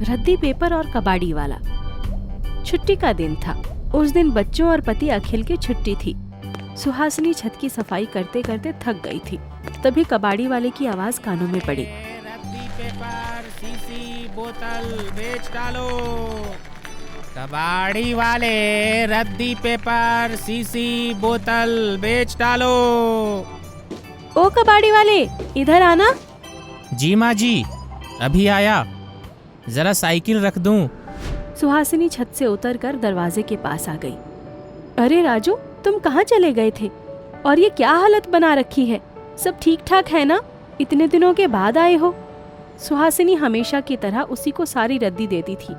रद्दी पेपर और कबाड़ी वाला। छुट्टी का दिन था। उस दिन बच्चों और पति अखिल की छुट्टी थी। सुहासिनी छत की सफाई करते करते थक गई थी। तभी कबाड़ी वाले की आवाज कानों में पड़ी। रद्दी पेपर, शीशी, बोतल बेच डालो। कबाड़ी वाले, रद्दी पेपर, शीशी, बोतल बेच डालो। ओ कबाड़ी वाले, इधर आना। जी माँ जी, अभी आया। जरा साइकिल रख दूं। सुहासिनी छत से उतरकर दरवाजे के पास आ गई। अरे राजू, तुम कहाँ चले गए थे? और ये क्या हालत बना रखी है? सब ठीक ठाक है ना? इतने दिनों के बाद आए हो। सुहासिनी हमेशा की तरह उसी को सारी रद्दी देती थी।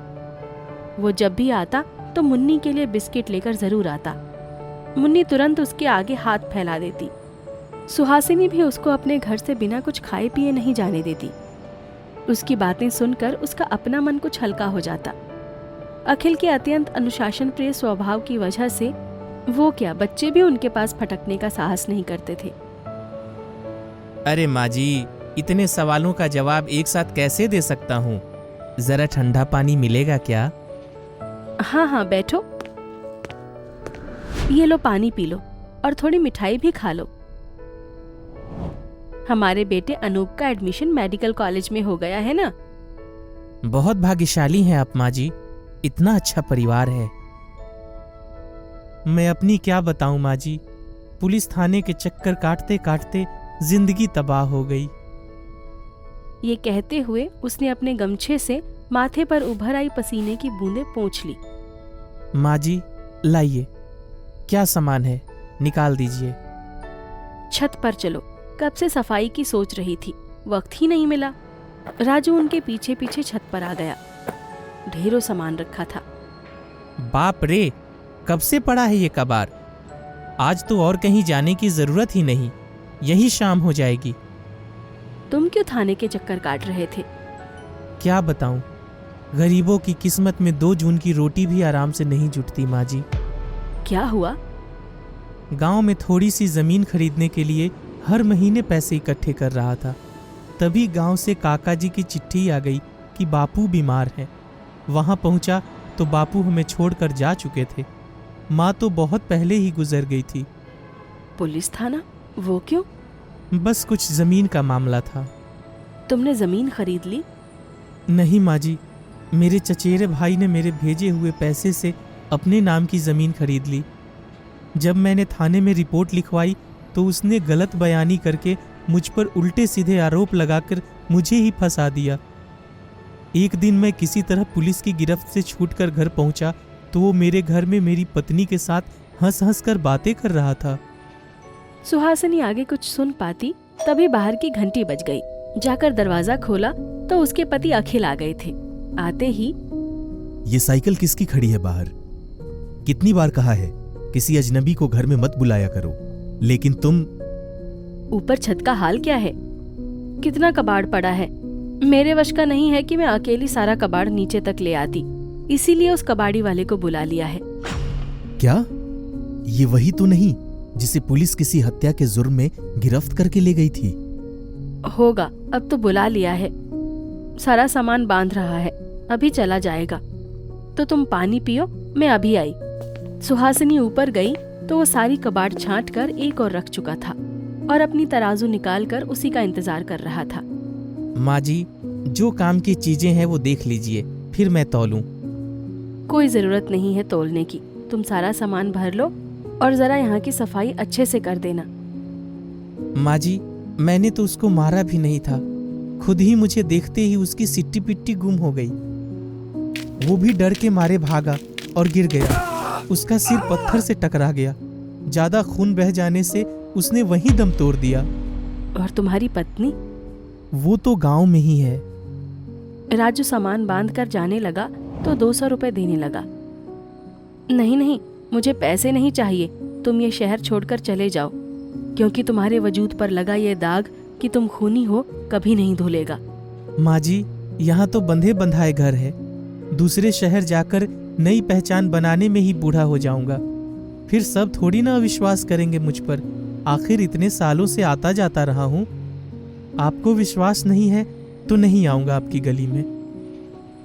वो जब भी आता तो मुन्नी के लिए बिस्किट लेकर जरूर आता। मुन्नी तुरंत उसके आगे हाथ फैला देती। सुहासिनी भी उसको अपने घर से बिना कुछ खाए पिए नहीं जाने देती। उसकी बातें सुनकर उसका अपना मन कुछ हल्का हो जाता। अखिल के अत्यंत अनुशासन प्रिय स्वभाव की वजह से वो क्या, बच्चे भी उनके पास फटकने का साहस नहीं करते थे। अरे माँ जी, इतने सवालों का जवाब एक साथ कैसे दे सकता हूँ? जरा ठंडा पानी मिलेगा क्या? हाँ हाँ, बैठो। ये लो, पानी पी लो और थोड़ी मिठाई भी खा लो। हमारे बेटे अनूप का एडमिशन मेडिकल कॉलेज में हो गया है ना? बहुत भाग्यशाली हैं आप माँ जी, इतना अच्छा परिवार है। मैं अपनी क्या बताऊं माँ जी, पुलिस थाने के चक्कर काटते काटते जिंदगी तबाह हो गई। ये कहते हुए उसने अपने गमछे से माथे पर उभर आई पसीने की बूंदें पोंछ ली। माँ जी, लाइए, क्या सामान है निकाल दीजिए। छत पर चलो, कब से सफाई की सोच रही थी, वक्त ही नहीं मिला। राजू उनके पीछे पीछे छत पर आ गया। ढेरों सामान रखा था। बाप रे, कब से पड़ा है ये कबाड़? आज तो और कहीं जाने की जरूरत ही नहीं, यही शाम हो जाएगी। तुम क्यों थाने के चक्कर काट रहे थे? क्या बताऊं, गरीबों की किस्मत में 2 जून की रोटी भी आराम से नहीं जुटती माँ जी। क्या हुआ? गांव में थोड़ी सी जमीन खरीदने के लिए हर महीने पैसे इकट्ठे कर रहा था। तभी गांव से काका जी की चिट्ठी आ गई कि बापू बीमार है। वहां पहुंचा तो बापू हमें छोड़कर जा चुके थे। माँ तो बहुत पहले ही गुजर गई थी। पुलिस थाना? वो क्यों? बस कुछ जमीन का मामला था। तुमने जमीन खरीद ली? नहीं माँ जी, मेरे चचेरे भाई ने मेरे भेजे हुए पैसे से अपने नाम की जमीन खरीद ली। जब मैंने थाने में रिपोर्ट लिखवाई तो उसने गलत बयानी करके मुझ पर उल्टे सीधे आरोप लगाकर मुझे ही फंसा दिया। एक दिन मैं किसी तरह पुलिस की गिरफ्त से छूटकर घर पहुंचा तो वो मेरे घर में मेरी पत्नी के साथ हंस हंस कर बातें कर रहा था। सुहासिनी आगे कुछ सुन पाती तभी बाहर की घंटी बज गई। जाकर दरवाजा खोला तो उसके पति अखिल आ गए थे। आते ही, ये साइकिल किसकी खड़ी है बाहर? कितनी बार कहा है किसी अजनबी को घर में मत बुलाया करो, लेकिन तुम। ऊपर छत का हाल क्या है? कितना कबाड़ पड़ा है। मेरे वश का नहीं है कि मैं अकेली सारा कबाड़ नीचे तक ले आती, इसीलिए उस कबाड़ी वाले को बुला लिया है। क्या ये वही तो नहीं जिसे पुलिस किसी हत्या के जुर्म में गिरफ्त करके ले गई थी? होगा, अब तो बुला लिया है। सारा सामान बांध रहा है, अभी चला जाएगा। तो तुम पानी पियो, मैं अभी आई। सुहासिनी ऊपर गई तो वो सारी कबाड़ छांट कर एक और रख चुका था और अपनी तराजू निकाल कर उसी का इंतजार कर रहा था। माँ जी, जो काम की चीजें हैं वो देख लीजिए, फिर मैं तौलूं। कोई जरूरत नहीं है तोलने की, तुम सारा सामान भर लो और जरा यहाँ की सफाई अच्छे से कर देना। माँ जी, मैंने तो उसको मारा भी नहीं था, खुद ही मुझे देखते ही उसकी सिट्टी पिट्टी गुम हो गई। वो भी डर के मारे भागा और गिर गया। उसका सिर पत्थर से टकरा गया। ज्यादा खून बह जाने से उसने वहीं दम तोड़ दिया। और तुम्हारी पत्नी? वो तो गांव में ही है। राजू सामान बांध कर जाने लगा तो 200 रुपए देने लगा। नहीं नहीं, मुझे पैसे नहीं चाहिए, तुम ये शहर छोड़कर चले जाओ, क्योंकि तुम्हारे वजूद पर लगा ये दाग कि तुम खूनी हो कभी नहीं धुलेगा। माँ जी, यहाँ तो बंधे बंधाए घर है। दूसरे शहर जाकर नई पहचान बनाने में ही बूढ़ा हो जाऊंगा। फिर सब थोड़ी ना विश्वास करेंगे मुझ पर। आखिर इतने सालों से आता जाता रहा हूँ। आपको विश्वास नहीं है तो नहीं आऊंगा आपकी गली में।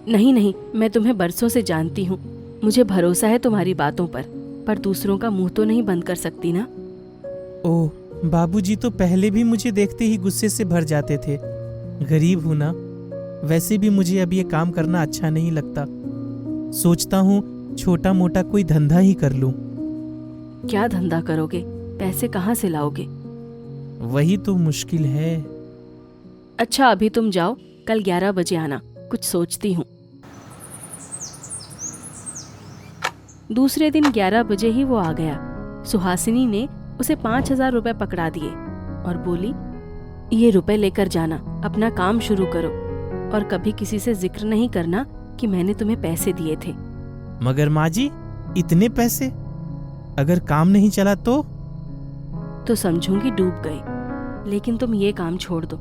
नहीं नहीं, मैं तुम्हें बरसों से जानती हूँ, मुझे भरोसा है तुम्हारी बातों पर दूसरों का मुंह तो नहीं बंद कर सकती ना। ओह, बाबूजी तो पहले भी मुझे देखते ही गुस्से से भर जाते थे। गरीब हूं ना, वैसे भी मुझे अब ये काम करना अच्छा नहीं लगता। सोचता हूँ छोटा मोटा कोई धंधा ही कर लूं। क्या धंधा करोगे? पैसे कहाँ से लाओगे? वही तो मुश्किल है। अच्छा अभी तुम जाओ, कल 11 बजे आना, कुछ सोचती हूँ। दूसरे दिन 11 बजे ही वो आ गया। सुहासिनी ने उसे 5,000 रुपए पकड़ा दिए और बोली, ये रुपए लेकर जाना, अपना काम शुरू करो और कभी किसी से जिक्र नहीं करना कि मैंने तुम्हें पैसे दिए थे। मगर माँ जी, इतने पैसे? अगर काम नहीं चला तो समझूंगी डूब गए, लेकिन तुम ये काम छोड़ दो।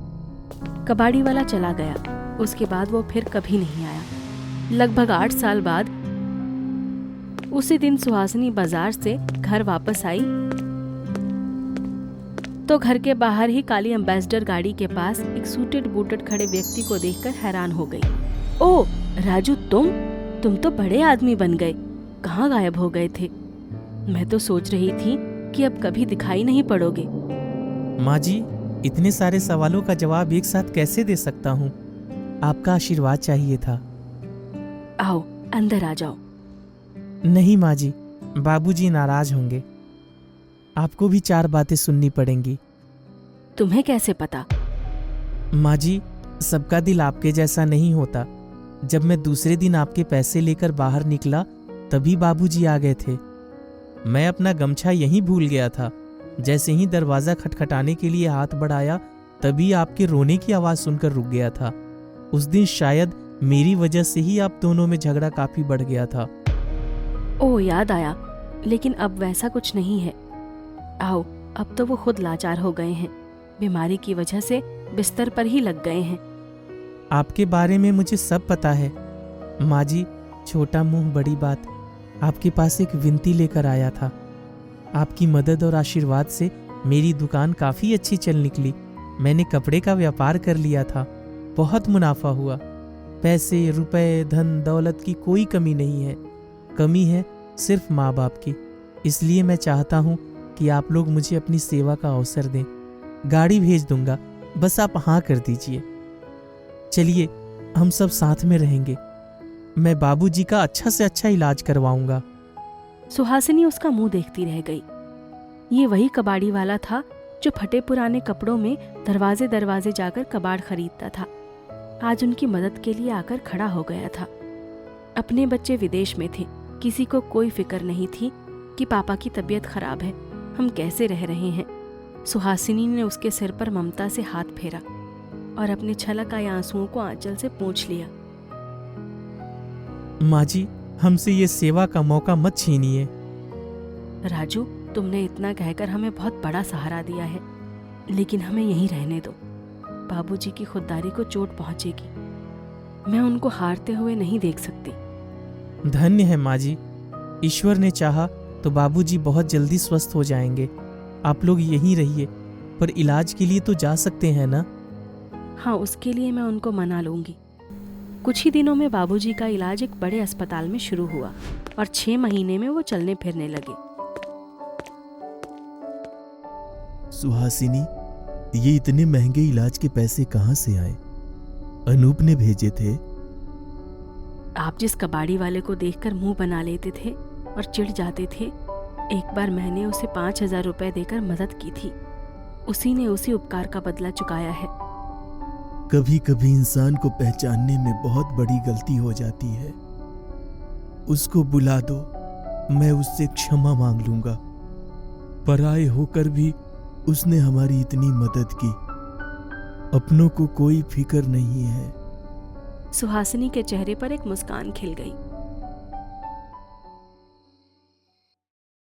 कबाड़ी वाला चला गया। उसके बाद वो फिर कभी नहीं आया। लगभग 8 साल बाद उसी दिन सुहासिनी बाजार से घर वापस आई तो घर के बाहर ही काली एम्बेसडर गाड़ी के पास एक सूटेड बूटेड खड़े व्यक्ति को देखकर हैरान हो गई। ओ राजू, तुम तो बड़े आदमी बन गए, कहाँ गायब हो गए थे? मैं तो सोच रही थी कि अब कभी दिखाई नहीं पड़ोगे। माँ जी, इतने सारे सवालों का जवाब एक साथ कैसे दे सकता हूँ? आपका आशीर्वाद चाहिए था। आओ अंदर आ जाओ। नहीं माँ जी, बाबूजी नाराज होंगे। आपको भी 4 बातें सुननी पड़ेंगी। तुम्हें कैसे पता? माँ जी, सबका दिल आपके जैसा नहीं होता। जब मैं दूसरे दिन आपके पैसे लेकर बाहर निकला तभी बाबूजी आ गए थे। मैं अपना गमछा यहीं भूल गया था। जैसे ही दरवाजा खटखटाने के लिए हाथ बढ़ाया तभी आपके रोने की आवाज सुनकर रुक गया था। उस दिन शायद मेरी वजह से ही आप दोनों में झगड़ा काफी बढ़ गया था। ओह याद आया, लेकिन अब वैसा कुछ नहीं है। आओ, अब तो वो खुद लाचार हो गए हैं, बीमारी की वजह से बिस्तर पर ही लग गए हैं। आपके बारे में मुझे सब पता है माँ जी। छोटा मुंह बड़ी बात, आपके पास एक विनती लेकर आया था। आपकी मदद और आशीर्वाद से मेरी दुकान काफी अच्छी चल निकली। मैंने कपड़े का व्यापार कर लिया था, बहुत मुनाफा हुआ। पैसे रुपए धन दौलत की कोई कमी नहीं है। कमी है सिर्फ माँ बाप की। इसलिए मैं चाहता हूँ कि आप लोग मुझे अपनी सेवा का अवसर दें। गाड़ी भेज दूंगा, बस आप हाँ कर दीजिए। चलिए, हम सब साथ में रहेंगे। मैं बाबूजी का अच्छा से अच्छा इलाज करवाऊंगा। सुहासिनी उसका मुंह देखती रह गई। ये वही कबाड़ी वाला था जो फटे पुराने कपड़ों में दरवाजे दरवाजे जाकर कबाड़ खरीदता था। आज उनकी मदद के लिए आकर खड़ा हो गया था। अपने बच्चे विदेश में थे, किसी को कोई फिक्र नहीं थी कि पापा की तबीयत खराब है, हम कैसे रह रहे हैं। सुहासिनी ने उसके सिर पर ममता से हाथ फेरा और अपने छलक आए आंसुओं को आंचल से पोंछ लिया। माँ जी, हमसे ये सेवा का मौका मत छीनिए। राजू, तुमने इतना कहकर हमें बहुत बड़ा सहारा दिया है, लेकिन हमें यहीं रहने दो। बाबूजी की खुददारी को चोट पहुंचेगी। मैं उनको हारते हुए नहीं देख सकती। धन्य है माँ जी, ईश्वर ने चाहा तो बाबूजी बहुत जल्दी स्वस्थ हो जाएंगे। आप लोग यहीं रहिए, पर इलाज के लिए तो जा सकते हैं ना? हाँ, उसके लिए मैं उनको मना लूंगी। कुछ ही दिनों में बाबूजी का इलाज एक बड़े अस्पताल में शुरू हुआ और 6 महीने में वो चलने फिरने लगे। सुहासिनी, ये इतने महंगे इलाज के पैसे कहाँ से आए? अनूप ने भेजे थे? आप जिस कबाड़ी वाले को देखकर मुंह बना लेते थे और चिढ़ जाते थे, एक बार मैंने उसे 5,000 रुपए देकर मदद की थी। उसी ने उसी उपकार का बदला चुकाया है। कभी कभी इंसान को पहचानने में बहुत बड़ी गलती हो जाती है। उसको बुला दो, मैं उससे क्षमा मांग लूंगा। पराये होकर भी उसने हमारी इतनी मदद की। अपनों को कोई फिक्र नहीं है। सुहासिनी के चेहरे पर एक मुस्कान खिल गई।